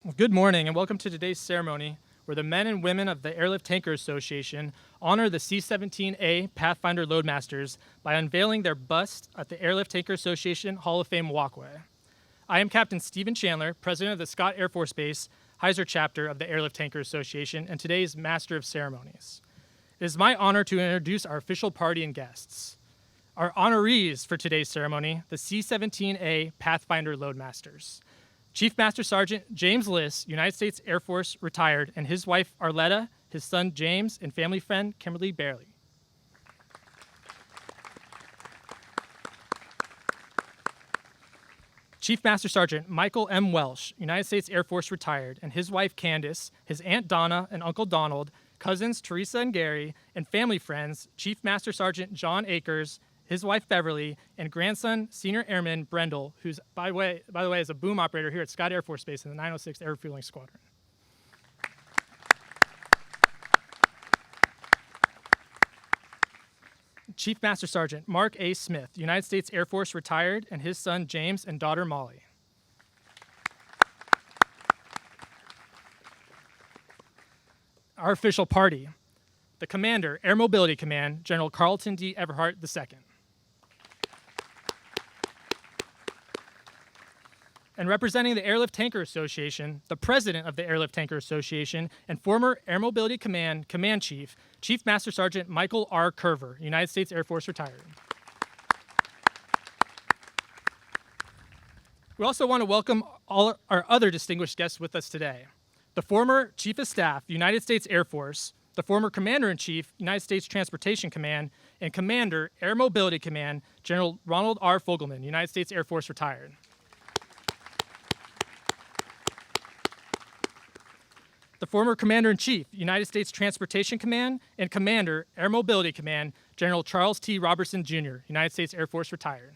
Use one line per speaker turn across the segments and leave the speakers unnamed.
Well, good morning and welcome to today's ceremony where the men and women of the Airlift Tanker Association honor the C-17A Pathfinder Loadmasters by unveiling their bust at the Airlift Tanker Association Hall of Fame walkway. I am Captain Stephen Chandler, President of the Scott Air Force Base, Heiser chapter of the Airlift Tanker Association, and today's Master of Ceremonies. It is my honor to introduce our official party and guests. Our honorees for today's ceremony, the C-17A Pathfinder Loadmasters. Chief Master Sergeant James Liss, United States Air Force, retired, and his wife Arletta, his son James, and family friend Kimberly Bailey. Chief Master Sergeant Michael M. Welsh, United States Air Force, retired, and his wife Candace, his Aunt Donna and Uncle Donald, cousins Teresa and Gary, and family friends Chief Master Sergeant John Akers, his wife Beverly, and grandson Senior Airman Brendel, who's, by the way, is a boom operator here at Scott Air Force Base in the 906th Air Refueling Squadron. Chief Master Sergeant Mark A. Smith, United States Air Force, retired, and his son James and daughter Molly. Our official party, the Commander, Air Mobility Command, General Carlton D. Everhart II. And representing the Airlift Tanker Association, the President of the Airlift Tanker Association, and former Air Mobility Command Command Chief, Chief Master Sergeant Michael R. Curver, United States Air Force, retired. We also want to welcome all our other distinguished guests with us today. The former Chief of Staff, United States Air Force, the former Commander-in-Chief, United States Transportation Command, and Commander, Air Mobility Command, General Ronald R. Fogelman, United States Air Force, retired. The former Commander-in-Chief, United States Transportation Command, and Commander, Air Mobility Command, General Charles T. Robertson, Jr., United States Air Force, retired.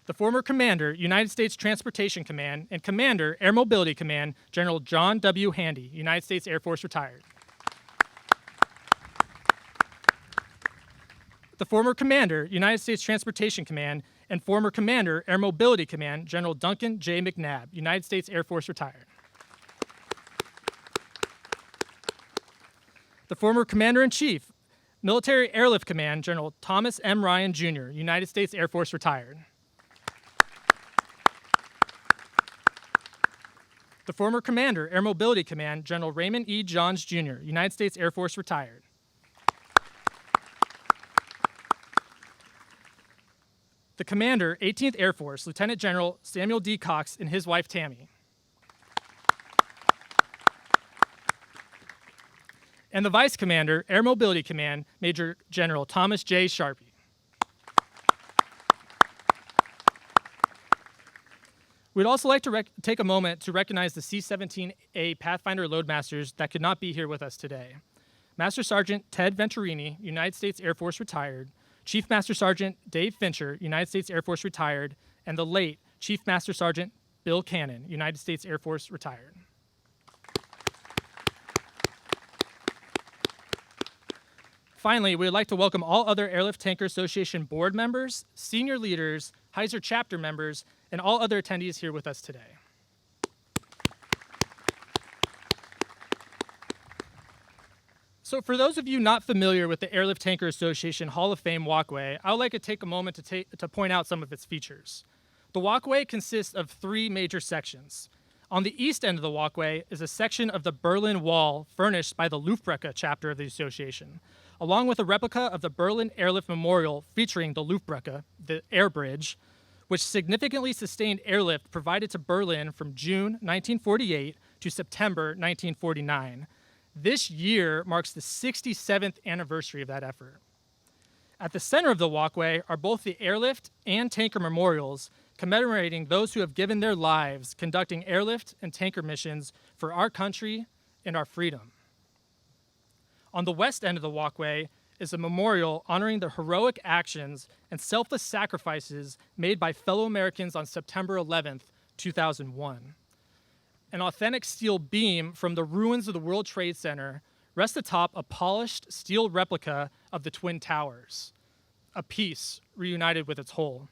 The former Commander, United States Transportation Command, and Commander, Air Mobility Command, General John W. Handy, United States Air Force, retired. The former Commander, United States Transportation Command, and former Commander, Air Mobility Command, General Duncan J. McNabb, United States Air Force, retired. The former Commander-in-Chief, Military Airlift Command, General Thomas M. Ryan, Jr., United States Air Force, retired. The former Commander, Air Mobility Command, General Raymond E. Johns, Jr., United States Air Force, retired. The Commander, 18th Air Force, Lieutenant General Samuel D. Cox, and his wife Tammy. And the Vice Commander, Air Mobility Command, Major General Thomas J. Sharpie. We'd also like to take a moment to recognize the C-17A Pathfinder Loadmasters that could not be here with us today. Master Sergeant Ted Venturini, United States Air Force, retired. Chief Master Sergeant Dave Fincher, United States Air Force, retired. And the late Chief Master Sergeant Bill Cannon, United States Air Force, retired. Finally, we would like to welcome all other Airlift Tanker Association board members, senior leaders, Heiser chapter members, and all other attendees here with us today. So for those of you not familiar with the Airlift Tanker Association Hall of Fame walkway, I would like to take a moment to point out some of its features. The walkway consists of three major sections. On the east end of the walkway is a section of the Berlin Wall furnished by the Luftbrücke chapter of the association, along with a replica of the Berlin Airlift Memorial featuring the Luftbrücke, the air bridge, which significantly sustained airlift provided to Berlin from June 1948 to September 1949. This year marks the 67th anniversary of that effort. At the center of the walkway are both the airlift and tanker memorials commemorating those who have given their lives conducting airlift and tanker missions for our country and our freedom. On the west end of the walkway is a memorial honoring the heroic actions and selfless sacrifices made by fellow Americans on September 11th, 2001. An authentic steel beam from the ruins of the World Trade Center rests atop a polished steel replica of the Twin Towers, a piece reunited with its whole.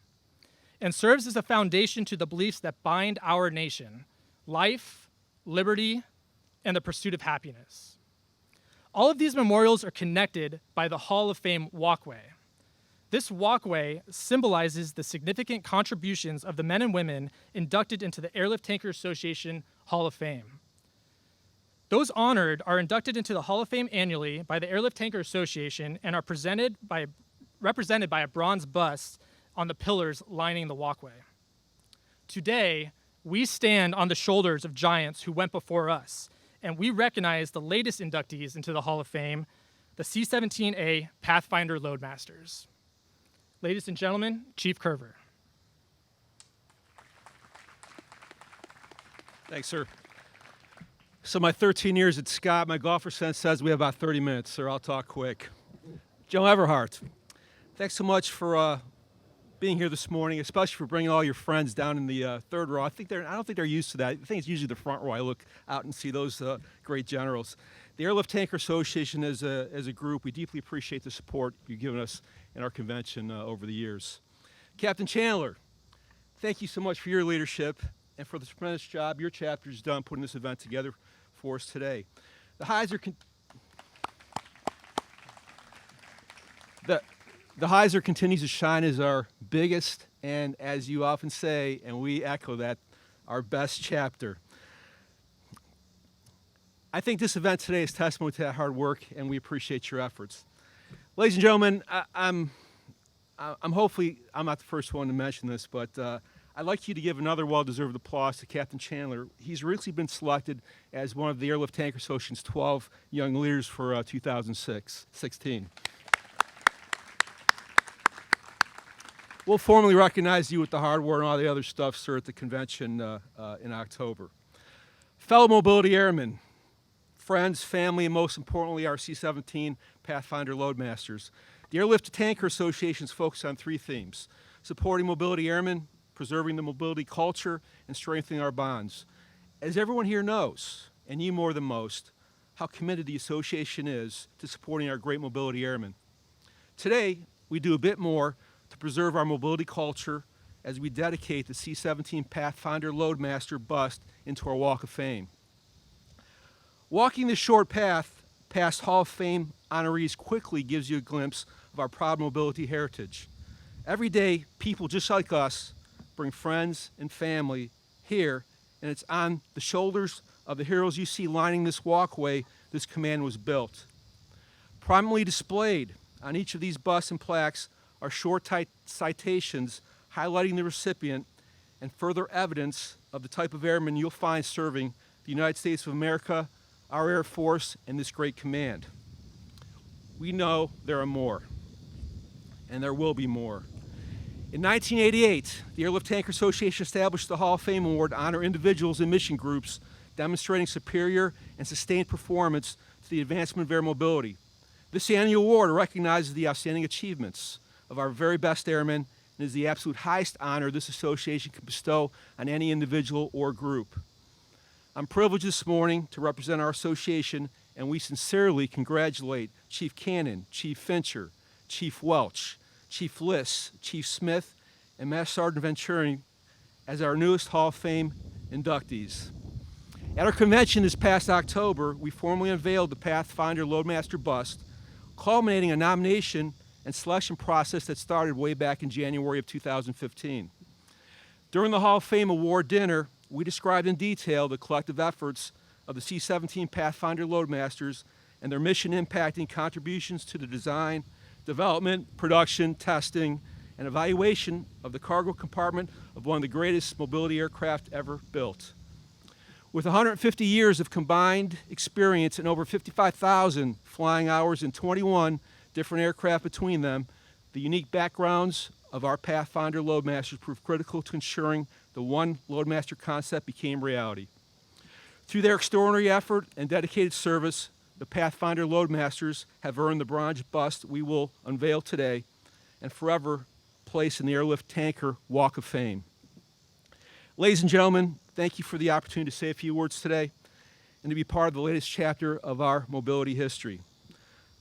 and serves as a foundation to the beliefs that bind our nation: life, liberty, and the pursuit of happiness. All of these memorials are connected by the Hall of Fame walkway. This walkway symbolizes the significant contributions of the men and women inducted into the Airlift Tanker Association Hall of Fame. Those honored are inducted into the Hall of Fame annually by the Airlift Tanker Association and are represented by a bronze bust on the pillars lining the walkway. Today, we stand on the shoulders of giants who went before us, and we recognize the latest inductees into the Hall of Fame, the C-17A Pathfinder Loadmasters. Ladies and gentlemen, Chief Curver.
Thanks, sir. So my 13 years at Scott, my golfer sense says we have about 30 minutes, sir. I'll talk quick. Joe Everhart, thanks so much for being here this morning, especially for bringing all your friends down in the third row. I don't think they're used to that. I think it's usually the front row. I look out and see those great generals. The Airlift Tanker Association as a group, we deeply appreciate the support you've given us in our convention over the years. Captain Chandler, thank you so much for your leadership and for the tremendous job your chapter has done putting this event together for us today. The Heiser continues to shine as our biggest and, as you often say, and we echo that, our best chapter. I think this event today is testimony to that hard work, and we appreciate your efforts. Ladies and gentlemen, I'm hopefully I'm not the first one to mention this, but I'd like you to give another well-deserved applause to Captain Chandler. He's recently been selected as one of the Airlift Tanker Association's 12 young leaders for 2016. We'll formally recognize you with the hardware and all the other stuff, sir, at the convention in October. Fellow mobility airmen, friends, family, and most importantly, our C-17 Pathfinder Loadmasters. The Airlift Tanker Association is focused on three themes: supporting mobility airmen, preserving the mobility culture, and strengthening our bonds. As everyone here knows, and you more than most, how committed the association is to supporting our great mobility airmen. Today, we do a bit more to preserve our mobility culture as we dedicate the C-17 Pathfinder Loadmaster bust into our Walk of Fame. Walking this short path past Hall of Fame honorees quickly gives you a glimpse of our proud mobility heritage. Every day, people just like us bring friends and family here, and it's on the shoulders of the heroes you see lining this walkway this command was built. Prominently displayed on each of these busts and plaques are short citations highlighting the recipient and further evidence of the type of airmen you'll find serving the United States of America, our Air Force, and this great command. We know there are more, and there will be more. In 1988, the Airlift Tanker Association established the Hall of Fame Award to honor individuals and mission groups demonstrating superior and sustained performance to the advancement of air mobility. This annual award recognizes the outstanding achievements of our very best airmen and is the absolute highest honor this association can bestow on any individual or group. I'm privileged this morning to represent our association, and we sincerely congratulate Chief Cannon, Chief Fincher, Chief Welch, Chief Liss, Chief Smith, and Master Sergeant Venturi as our newest Hall of Fame inductees. At our convention this past October, we formally unveiled the Pathfinder Loadmaster bust, culminating a nomination and selection process that started way back in January of 2015. During the Hall of Fame award dinner, we described in detail the collective efforts of the C-17 Pathfinder Loadmasters and their mission-impacting contributions to the design, development, production, testing, and evaluation of the cargo compartment of one of the greatest mobility aircraft ever built. With 150 years of combined experience and over 55,000 flying hours in 21 different aircraft between them, the unique backgrounds of our Pathfinder Loadmasters proved critical to ensuring the one Loadmaster concept became reality. Through their extraordinary effort and dedicated service, the Pathfinder Loadmasters have earned the bronze bust we will unveil today and forever place in the Airlift Tanker Walk of Fame. Ladies and gentlemen, thank you for the opportunity to say a few words today and to be part of the latest chapter of our mobility history.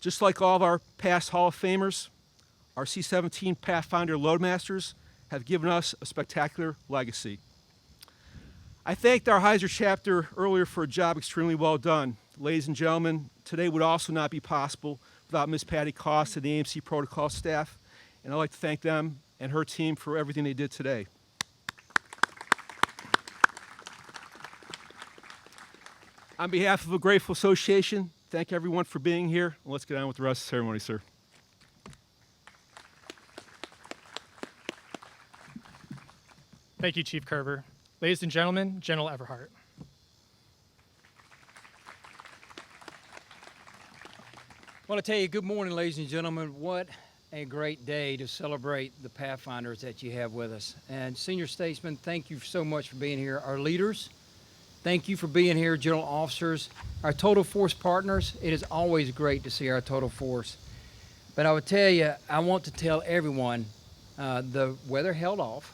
Just like all of our past Hall of Famers, our C-17 Pathfinder Loadmasters have given us a spectacular legacy. I thanked our Heiser chapter earlier for a job extremely well done. Ladies and gentlemen, today would also not be possible without Ms. Patty Cost and the AMC protocol staff, and I'd like to thank them and her team for everything they did today. On behalf of a grateful association, thank everyone for being here, and let's get on with the rest of the ceremony, sir.
Thank you, Chief Kerber. Ladies and gentlemen, General Everhart.
I want to tell you good morning, ladies and gentlemen. What a great day to celebrate the Pathfinders that you have with us. And senior statesmen, thank you so much for being here. Our leaders, thank you for being here. General officers, our total force partners, it is always great to see our total force. But I would tell you, I want to tell everyone, the weather held off.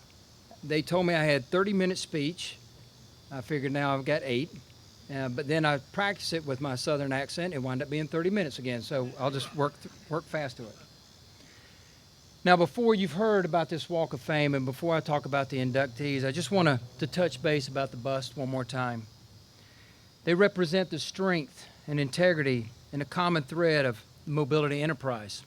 They told me I had 30-minute speech. I figured now I've got 8. But then I practiced it with my southern accent. It wound up being 30 minutes again, so I'll just work fast to it. Now, before you've heard about this Walk of Fame and before I talk about the inductees, I just want to touch base about the bust one more time. They represent the strength and integrity and a common thread of the mobility enterprise.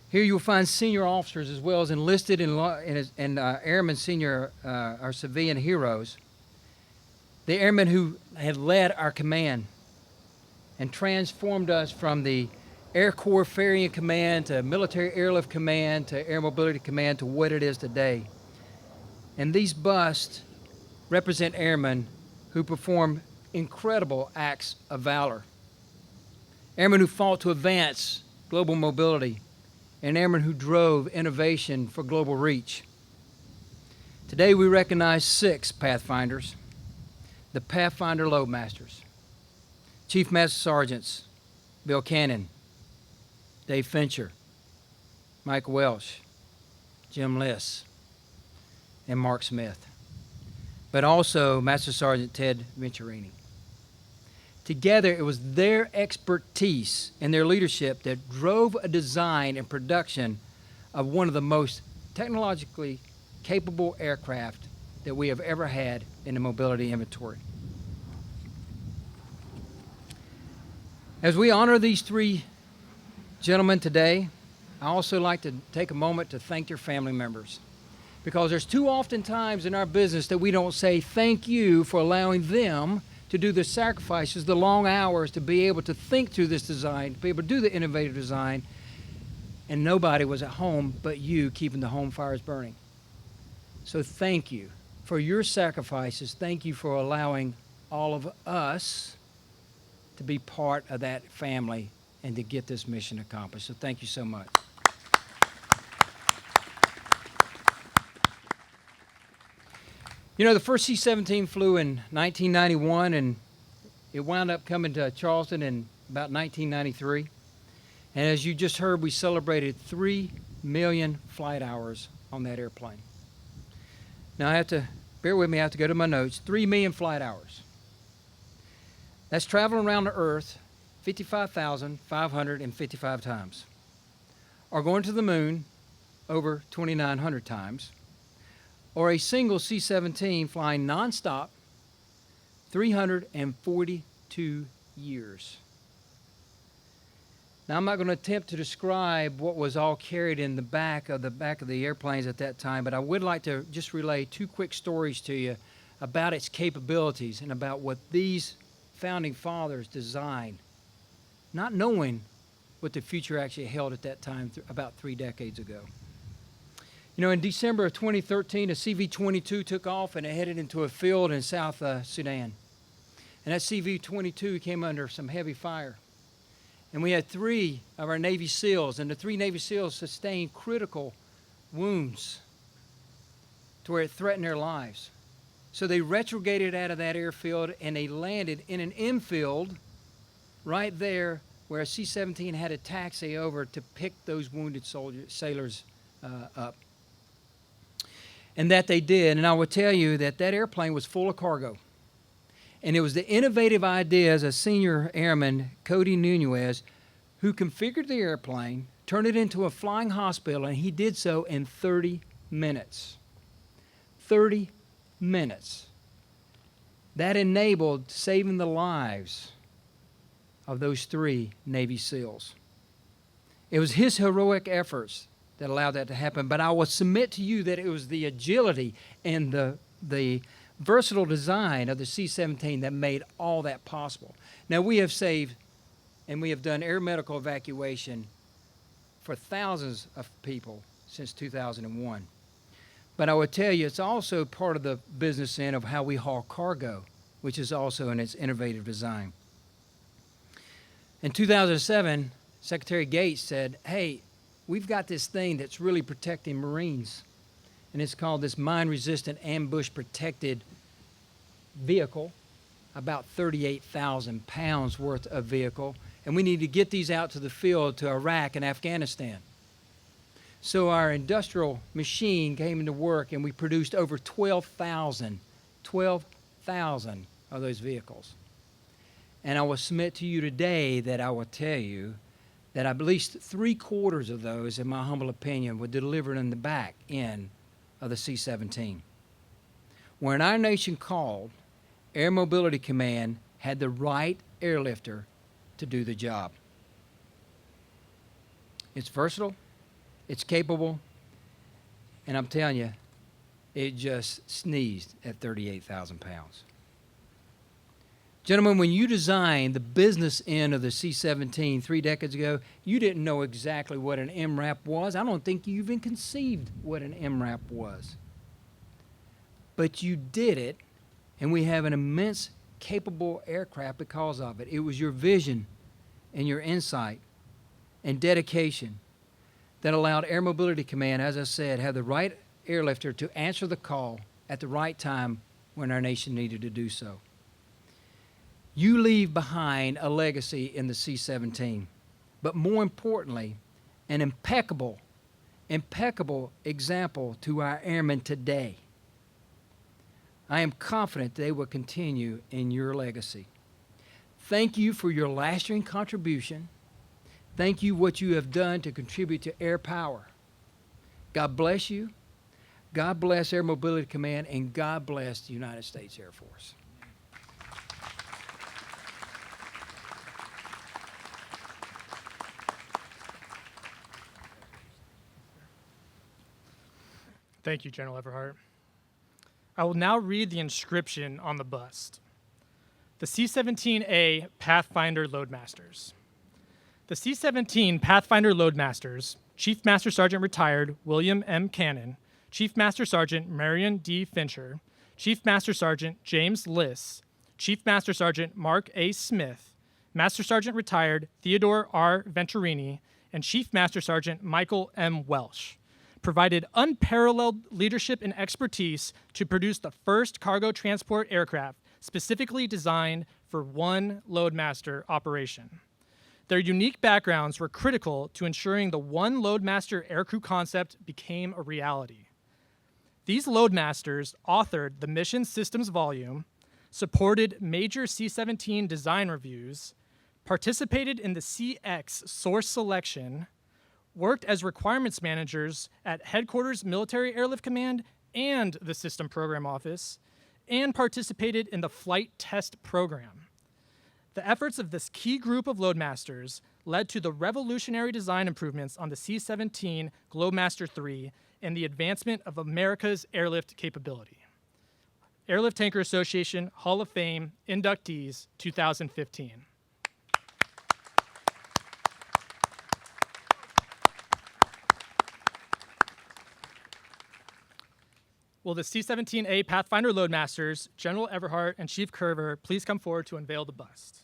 Here you'll find senior officers as well as enlisted and airmen senior, our civilian heroes. The airmen who had led our command and transformed us from the Air Corps Ferrying Command to Military Airlift Command to Air Mobility Command to what it is today. And these busts represent airmen who perform incredible acts of valor. Airmen who fought to advance global mobility, and airmen who drove innovation for global reach. Today we recognize 6 Pathfinders: the Pathfinder Loadmasters, Chief Master Sergeants Bill Cannon, Dave Fincher, Mike Welsh, Jim Liss, and Mark Smith, but also Master Sergeant Ted Venturini. Together, it was their expertise and their leadership that drove a design and production of one of the most technologically capable aircraft that we have ever had in the mobility inventory. As we honor these 3 gentlemen today, I also like to take a moment to thank their family members, because there's too often times in our business that we don't say thank you for allowing them to do the sacrifices, the long hours, to be able to think through this design, to be able to do the innovative design, and nobody was at home but you keeping the home fires burning. So thank you for your sacrifices. Thank you for allowing all of us to be part of that family and to get this mission accomplished. So thank you so much. You know, the first C-17 flew in 1991, and it wound up coming to Charleston in about 1993. And as you just heard, we celebrated 3 million flight hours on that airplane. Now, I have to, bear with me, I have to go to my notes. 3 million flight hours. That's traveling around the Earth 55,555 times. Or going to the moon over 2,900 times. Or a single C-17 flying nonstop 342 years. Now, I'm not going to attempt to describe what was all carried in the back of the airplanes at that time, but I would like to just relay 2 quick stories to you about its capabilities and about what these founding fathers designed, not knowing what the future actually held at that time about 3 decades ago. You know, in December of 2013, a CV-22 took off and it headed into a field in South Sudan. And that CV-22 came under some heavy fire. And we had 3 of our Navy SEALs, and the 3 Navy SEALs sustained critical wounds to where it threatened their lives. So they retrograded out of that airfield and they landed in an infield right there where a C-17 had a taxi over to pick those wounded sailors up. And that they did. And I will tell you that that airplane was full of cargo. And it was the innovative ideas of Senior Airman Cody Nunez who configured the airplane, turned it into a flying hospital, and he did so in 30 minutes. 30 minutes. That enabled saving the lives of those 3 Navy SEALs. It was his heroic efforts that allowed that to happen, but I will submit to you that it was the agility and the versatile design of the C-17 that made all that possible. Now, we have saved and we have done air medical evacuation for thousands of people since 2001. But I would tell you, it's also part of the business end of how we haul cargo, which is also in its innovative design. In 2007, Secretary Gates said, hey, we've got this thing that's really protecting Marines, and it's called this mine-resistant ambush-protected vehicle, about 38,000 pounds worth of vehicle, and we need to get these out to the field to Iraq and Afghanistan. So our industrial machine came into work, and we produced over 12,000 of those vehicles. And I will submit to you today that I will tell you that at least 3/4 of those, in my humble opinion, were delivered in the back end of the C-17. When our nation called, Air Mobility Command had the right airlifter to do the job. It's versatile, it's capable, and I'm telling you, it just sneezed at 38,000 pounds. Gentlemen, when you designed the business end of the C-17 3 decades ago, you didn't know exactly what an MRAP was. I don't think you even conceived what an MRAP was. But you did it, and we have an immense capable aircraft because of it. It was your vision and your insight and dedication that allowed Air Mobility Command, as I said, have the right airlifter to answer the call at the right time when our nation needed to do so. You leave behind a legacy in the C-17, but more importantly, an impeccable example to our airmen today. I am confident they will continue in your legacy. Thank you for your lasting contribution. Thank you what you have done to contribute to air power. God bless you. God bless Air Mobility Command, and God bless the United States Air Force.
Thank you, General Everhart. I will now read the inscription on the bust. The C-17A Pathfinder Loadmasters. The C-17 Pathfinder Loadmasters, Chief Master Sergeant Retired William M. Cannon, Chief Master Sergeant Marion D. Fincher, Chief Master Sergeant James Liss, Chief Master Sergeant Mark A. Smith, Master Sergeant Retired Theodore R. Venturini, and Chief Master Sergeant Michael M. Welsh provided unparalleled leadership and expertise to produce the first cargo transport aircraft specifically designed for one Loadmaster operation. Their unique backgrounds were critical to ensuring the one Loadmaster aircrew concept became a reality. These Loadmasters authored the Mission Systems Volume, supported major C-17 design reviews, participated in the CX source selection, worked as requirements managers at Headquarters Military Airlift Command and the System Program Office, and participated in the Flight Test Program. The efforts of this key group of Loadmasters led to the revolutionary design improvements on the C-17 Globemaster III and the advancement of America's airlift capability. Airlift Tanker Association Hall of Fame inductees 2015. Will the C-17A Pathfinder Loadmasters, General Everhart and Chief Curver, please come forward to unveil the bust?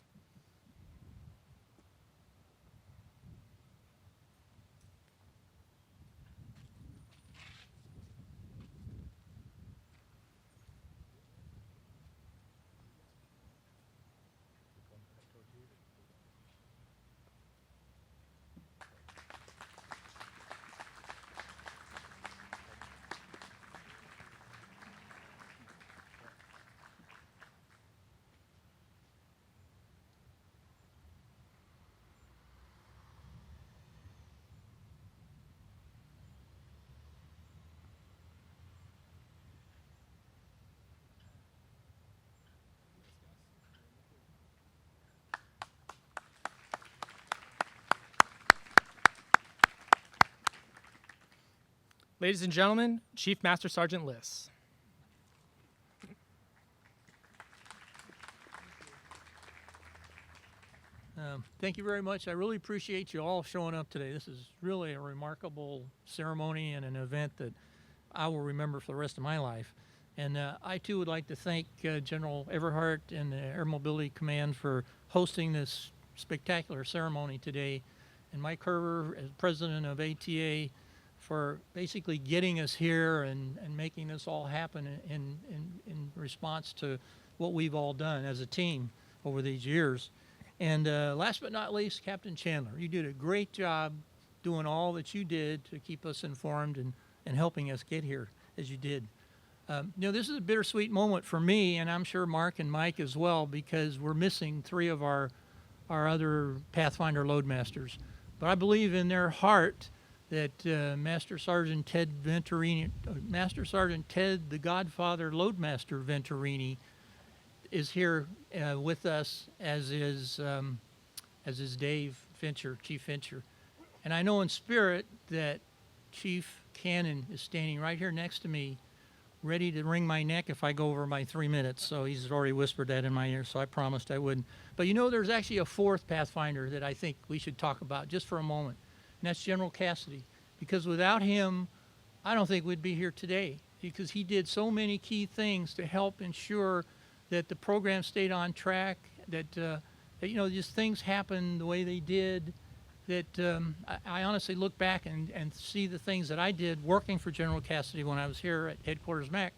Ladies and gentlemen, Chief Master Sergeant Liss.
Thank you very much. I really appreciate you all showing up today. This is really a remarkable ceremony and an event that I will remember for the rest of my life. And I too would like to thank General Everhart and the Air Mobility Command for hosting this spectacular ceremony today, and Mike Herber as president of ATA for basically getting us here and making this all happen in response to what we've all done as a team over these years. And last but not least, Captain Chandler, you did a great job doing all that you did to keep us informed and helping us get here as you did. This is a bittersweet moment for me, and I'm sure Mark and Mike as well, because we're missing 3 of our other Pathfinder Loadmasters. But I believe in their heart that Master Sergeant Ted Venturini, Master Sergeant Ted, the Godfather Loadmaster Venturini, is here with us, as is Dave Fincher, Chief Fincher. And I know in spirit that Chief Cannon is standing right here next to me, ready to wring my neck if I go over my 3 minutes. So he's already whispered that in my ear, so I promised I wouldn't. But there's actually a 4th Pathfinder that I think we should talk about just for a moment, and that's General Cassidy. Because without him, I don't think we'd be here today, because he did so many key things to help ensure that the program stayed on track, that just things happened the way they did, that I honestly look back and see the things that I did working for General Cassidy when I was here at Headquarters MAC,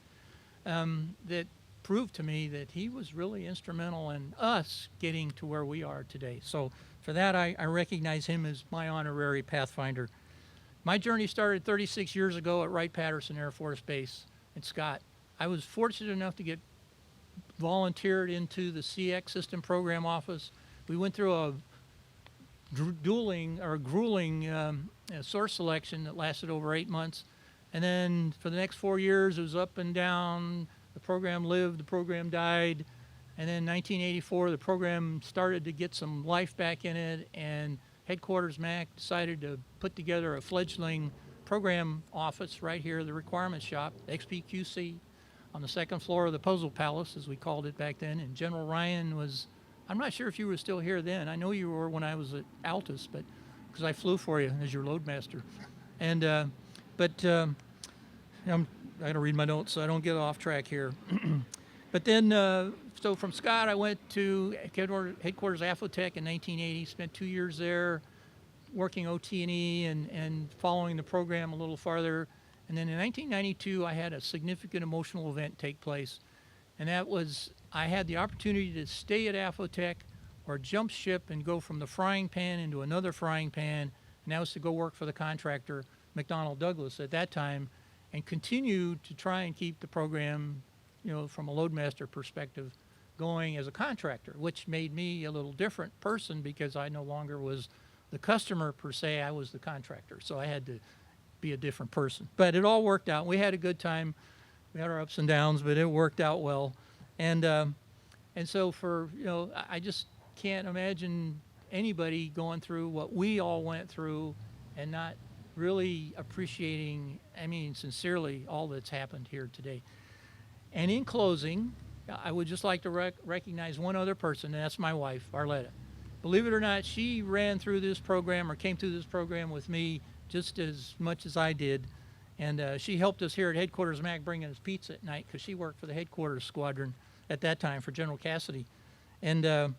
that proved to me that he was really instrumental in us getting to where we are today. So for that, I recognize him as my honorary Pathfinder. My journey started 36 years ago at Wright-Patterson Air Force Base in Scott. I was fortunate enough to get volunteered into the CX System Program Office. We went through a grueling source selection that lasted over 8 months. And then for the next 4 years, it was up and down. The program lived, the program died. And then in 1984, the program started to get some life back in it, and Headquarters MAC decided to put together a fledgling program office right here, the requirement shop, XPQC, on the 2nd floor of the Puzzle Palace, as we called it back then. And General Ryan was, I'm not sure if you were still here then. I know you were when I was at Altus, but because I flew for you as your loadmaster. And I got to read my notes so I don't get off track here. But then, so from Scott, I went to Headquarters Afotech in 1980, spent 2 years there working OT&E and following the program a little farther. And then in 1992, I had a significant emotional event take place. And that was, I had the opportunity to stay at Afotech or jump ship and go from the frying pan into another frying pan. And that was to go work for the contractor, McDonnell Douglas at that time, and continue to try and keep the program, from a loadmaster perspective, going as a contractor, which made me a little different person because I no longer was the customer per se, I was the contractor. So I had to be a different person. But it all worked out. We had a good time. We had our ups and downs, but it worked out well. And so for, I just can't imagine anybody going through what we all went through and not really appreciating, sincerely, all that's happened here today. And in closing, I would just like to recognize one other person, and that's my wife, Arletta. Believe it or not, she ran through this program or came through this program with me just as much as I did. And she helped us here at Headquarters MAC bringing us pizza at night because she worked for the headquarters squadron at that time for General Cassidy. And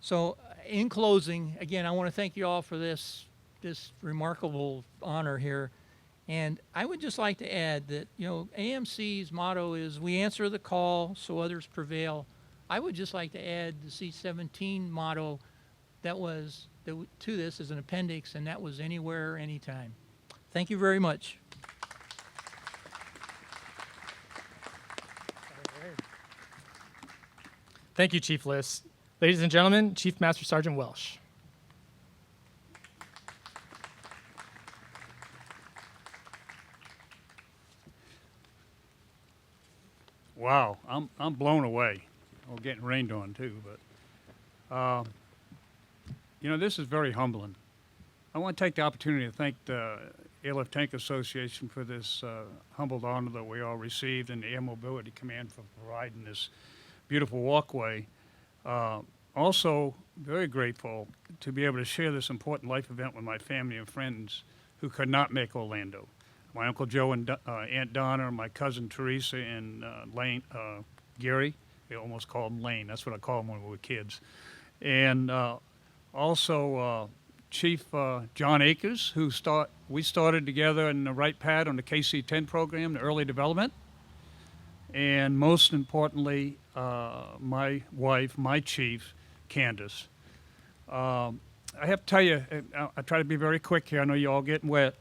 so in closing, again, I want to thank you all for this remarkable honor here. And I would just like to add that, AMC's motto is we answer the call so others prevail. I would just like to add the C-17 motto to this as an appendix, and that was anywhere, anytime. Thank you very much.
Thank you, Chief Liss. Ladies and gentlemen, Chief Master Sergeant Welsh.
Wow, I'm blown away. We're getting rained on too, but this is very humbling. I want to take the opportunity to thank the Airlift Tanker Association for this humbled honor that we all received, and the Air Mobility Command for providing this beautiful walkway. Also, very grateful to be able to share this important life event with my family and friends who could not make Orlando. My Uncle Joe and Aunt Donna, my cousin Teresa, and Gary. We almost called him Lane. That's what I called him when we were kids. And also Chief John Akers, we started together in the right pad on the KC-10 program, the early development. And most importantly, my wife, my chief, Candace. I have to tell you, I try to be very quick here. I know you're all getting wet.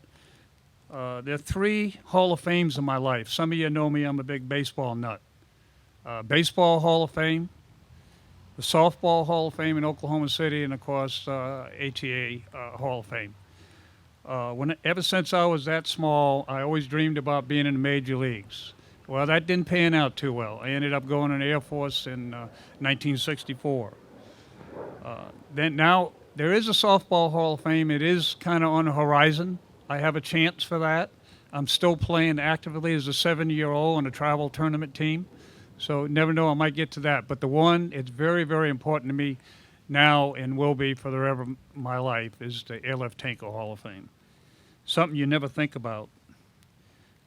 There are 3 Hall of Fames in my life. Some of you know me, I'm a big baseball nut. Baseball Hall of Fame, the Softball Hall of Fame in Oklahoma City, and of course, ATA Hall of Fame. Ever since I was that small, I always dreamed about being in the major leagues. Well, that didn't pan out too well. I ended up going in the Air Force in 1964. Now, there is a Softball Hall of Fame. It is kind of on the horizon. I have a chance for that. I'm still playing actively as a 7-year-old on a travel tournament team. So never know, I might get to that. But the one, it's very, very important to me now and will be for the rest of my life, is the Airlift Tanker Hall of Fame. Something you never think about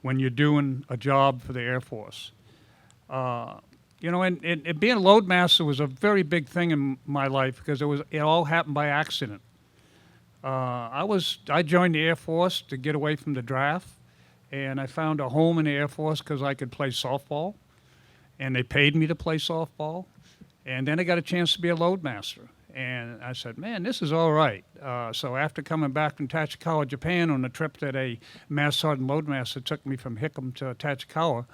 when you're doing a job for the Air Force. You know, and being a loadmaster was a very big thing in my life because it all happened by accident. I joined the Air Force to get away from the draft, and I found a home in the Air Force because I could play softball, and they paid me to play softball, and then I got a chance to be a loadmaster. And I said, man, this is all right. So after coming back from Tachikawa, Japan, on a trip that a Master Sergeant Loadmaster took me from Hickam to Tachikawa,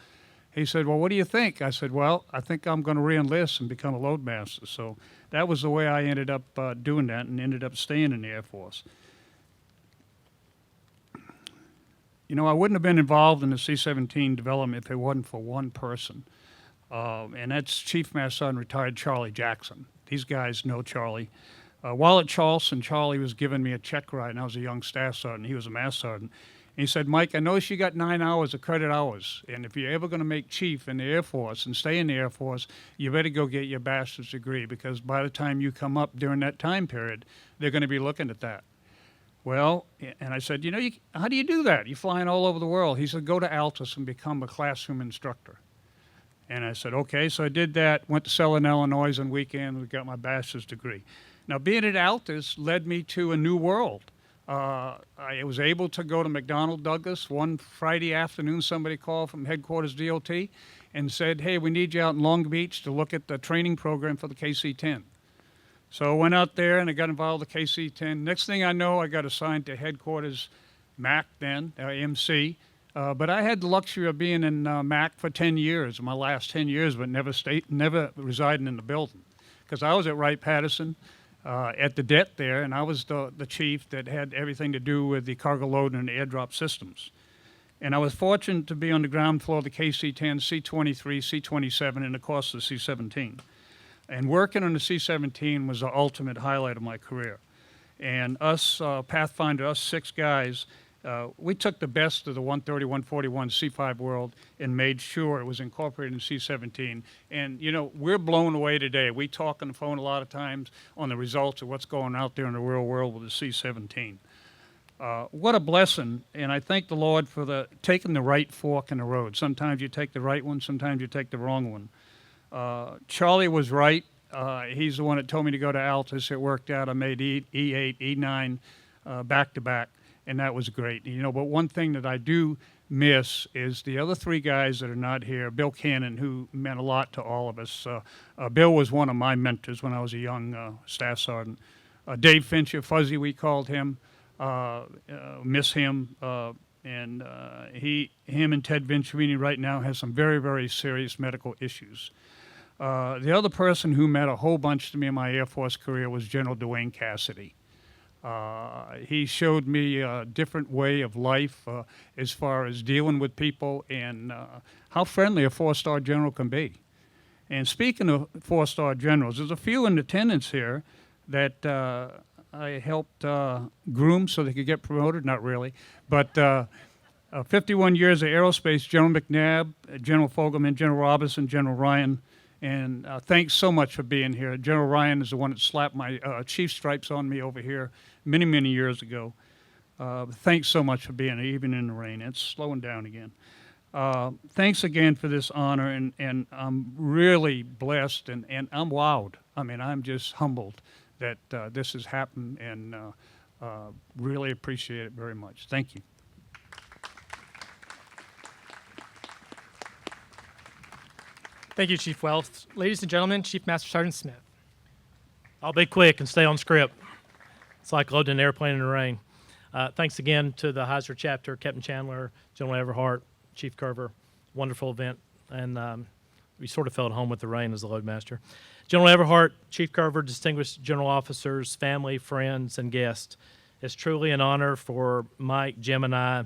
he said, well, what do you think? I said, well, I think I'm going to re-enlist and become a loadmaster. So that was the way I ended up doing that and ended up staying in the Air Force. You know, I wouldn't have been involved in the C-17 development if it wasn't for one person, and that's Chief Master Sergeant Retired Charlie Jackson. These guys know Charlie. While at Charleston, Charlie was giving me a check ride, and I was a young staff sergeant. He was a master sergeant. And he said, Mike, I noticed you got 9 hours of credit hours, and if you're ever going to make chief in the Air Force and stay in the Air Force, you better go get your bachelor's degree, because by the time you come up during that time period, they're going to be looking at that. Well, and I said, you know, how do you do that? You're flying all over the world. He said, go to Altus and become a classroom instructor. And I said, okay. So I did that, went to Southern Illinois on weekend, and got my bachelor's degree. Now, being at Altus led me to a new world. I was able to go to McDonnell Douglas. One Friday afternoon, somebody called from headquarters DOT and said, hey, we need you out in Long Beach to look at the training program for the KC-10. So I went out there and I got involved with the KC-10. Next thing I know, I got assigned to headquarters MAC then, MC. But I had the luxury of being in MAC for 10 years, my last 10 years, but never residing in the building. Because I was at Wright-Patterson at the det there, and I was the chief that had everything to do with the cargo load and the airdrop systems. And I was fortunate to be on the ground floor of the KC-10, C-23, C-27, and of course the C-17. And working on the C-17 was the ultimate highlight of my career. And us, Pathfinder, us 6 guys, we took the best of the 130, 141 C5 world and made sure it was incorporated in C-17. And, you know, we're blown away today. We talk on the phone a lot of times on the results of what's going out there in the real world with the C-17. What a blessing, and I thank the Lord for taking the right fork in the road. Sometimes you take the right one, sometimes you take the wrong one. Charlie was right. He's the one that told me to go to Altus. It worked out. I made E8, E9 back-to-back. And that was great. You know, but one thing that I do miss is the other 3 guys that are not here. Bill Cannon, who meant a lot to all of us. Bill was one of my mentors when I was a young staff sergeant. Dave Fincher, Fuzzy, we called him. Miss him. And him and Ted Venturini right now has some very, very serious medical issues. The other person who meant a whole bunch to me in my Air Force career was General Dwayne Cassidy. He showed me a different way of life as far as dealing with people and how friendly a 4-star general can be. And speaking of 4-star generals, there's a few in attendance here that I helped groom so they could get promoted. Not really, but 51 years of aerospace. General McNabb, General Fogelman, General Robinson, General Ryan, and thanks so much for being here. General Ryan is the one that slapped my chief stripes on me over here many, many years ago. Thanks so much for being here, even in the rain. It's slowing down again. Thanks again for this honor, and I'm really blessed, and I'm wowed. I mean, I'm just humbled that this has happened, and really appreciate it very much. Thank you.
Thank you, Chief Wells. Ladies and gentlemen, Chief Master Sergeant Smith.
I'll be quick and stay on script. It's like loading an airplane in the rain. Thanks again to the Heiser chapter, Captain Chandler, General Everhart, Chief Curver. Wonderful event, and we sort of felt at home with the rain as the loadmaster. General Everhart, Chief Curver, distinguished general officers, family, friends, and guests. It's truly an honor for Mike, Jim, and I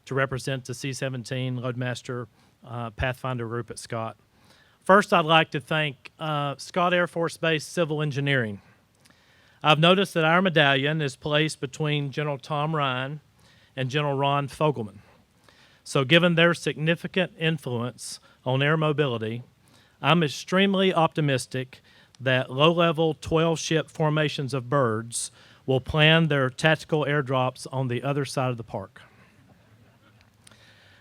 to represent the C-17 Loadmaster Pathfinder group at Scott. First, I'd like to thank Scott Air Force Base Civil Engineering. I've noticed that our medallion is placed between General Tom Ryan and General Ron Fogelman. So given their significant influence on air mobility, I'm extremely optimistic that low-level 12-ship formations of birds will plan their tactical airdrops on the other side of the park.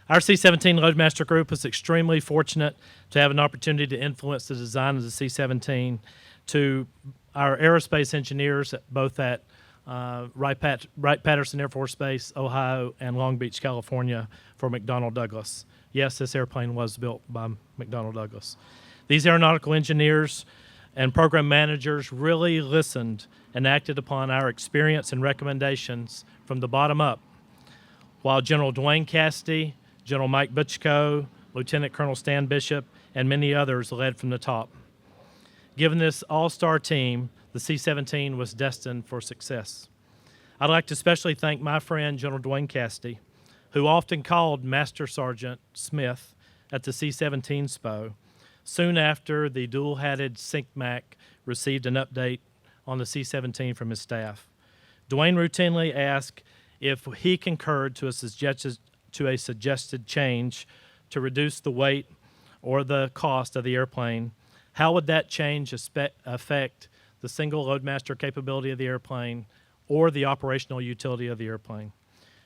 Our C-17 Loadmaster Group is extremely fortunate to have an opportunity to influence the design of the C-17 to our aerospace engineers, both at Wright-Patterson Air Force Base, Ohio, and Long Beach, California, for McDonnell Douglas. Yes, this airplane was built by McDonnell Douglas. These aeronautical engineers and program managers really listened and acted upon our experience and recommendations from the bottom up, while General Dwayne Cassidy, General Mike Butchko, Lieutenant Colonel Stan Bishop, and many others led from the top. Given this all-star team, the C-17 was destined for success. I'd like to especially thank my friend, General Dwayne Cassidy, who often called Master Sergeant Smith at the C-17 SPO soon after the dual-hatted SINCMAC received an update on the C-17 from his staff. Dwayne routinely asked if he concurred to a suggested change to reduce the weight or the cost of the airplane. How would that change affect the single loadmaster capability of the airplane or the operational utility of the airplane?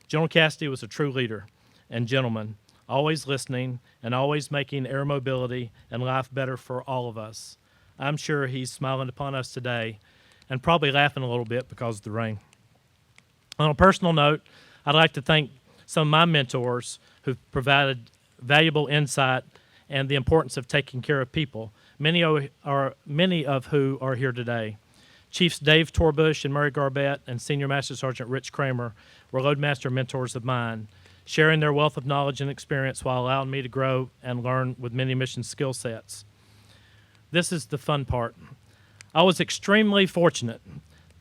General Cassidy was a true leader and gentleman, always listening and always making air mobility and life better for all of us. I'm sure he's smiling upon us today and probably laughing a little bit because of the rain. On a personal note, I'd like to thank some of my mentors who've provided valuable insight and the importance of taking care of people, many of who are here today. Chiefs Dave Torbush and Murray Garbett and Senior Master Sergeant Rich Kramer were Loadmaster mentors of mine, sharing their wealth of knowledge and experience while allowing me to grow and learn with many mission skill sets. This is the fun part. I was extremely fortunate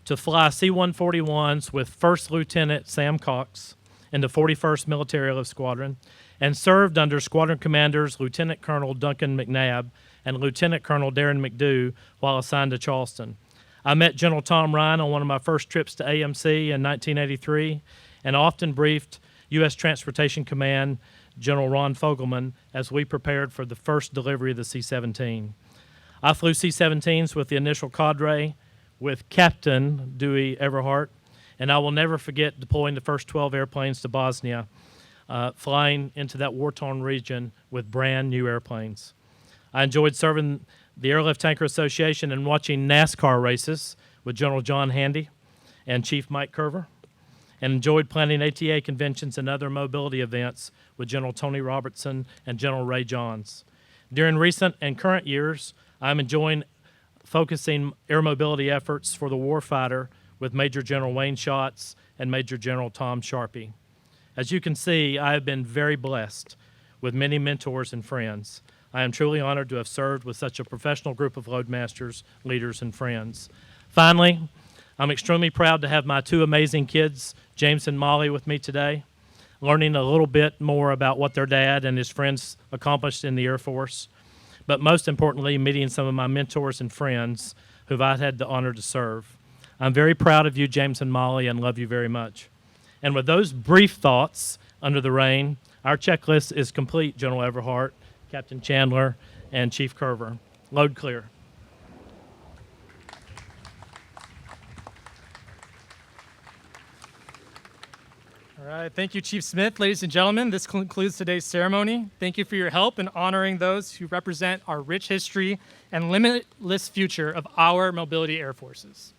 to fly C-141s with First Lieutenant Sam Cox in the 41st Military Airlift Squadron and served under Squadron Commanders Lieutenant Colonel Duncan McNabb and Lieutenant Colonel Darren McDew while assigned to Charleston. I met General Tom Ryan on one of my first trips to AMC in 1983 and often briefed U.S. Transportation Command General Ron Fogelman as we prepared for the first delivery of the C-17. I flew C-17s with the initial cadre with Captain Dewey Everhart, and I will never forget deploying the first 12 airplanes to Bosnia, flying into that war-torn region with brand new airplanes. I enjoyed serving the Airlift Tanker Association and watching NASCAR races with General John Handy and Chief Mike Curver, and enjoyed planning ATA conventions and other mobility events with General Tony Robertson and General Ray Johns. During recent and current years, I'm enjoying focusing air mobility efforts for the warfighter with Major General Wayne Schatz and Major General Tom Sharpey. As you can see, I have been very blessed with many mentors and friends. I am truly honored to have served with such a professional group of loadmasters, leaders, and friends. Finally, I'm extremely proud to have my two amazing kids, James and Molly, with me today, learning a little bit more about what their dad and his friends accomplished in the Air Force, but most importantly, meeting some of my mentors and friends who I've had the honor to serve. I'm very proud of you, James and Molly, and love you very much. And with those brief thoughts under the rain, our checklist is complete, General Everhart, Captain Chandler, and Chief Curver. Load clear.
All right, thank you, Chief Smith. Ladies and gentlemen, this concludes today's ceremony. Thank you for your help in honoring those who represent our rich history and limitless future of our mobility air forces.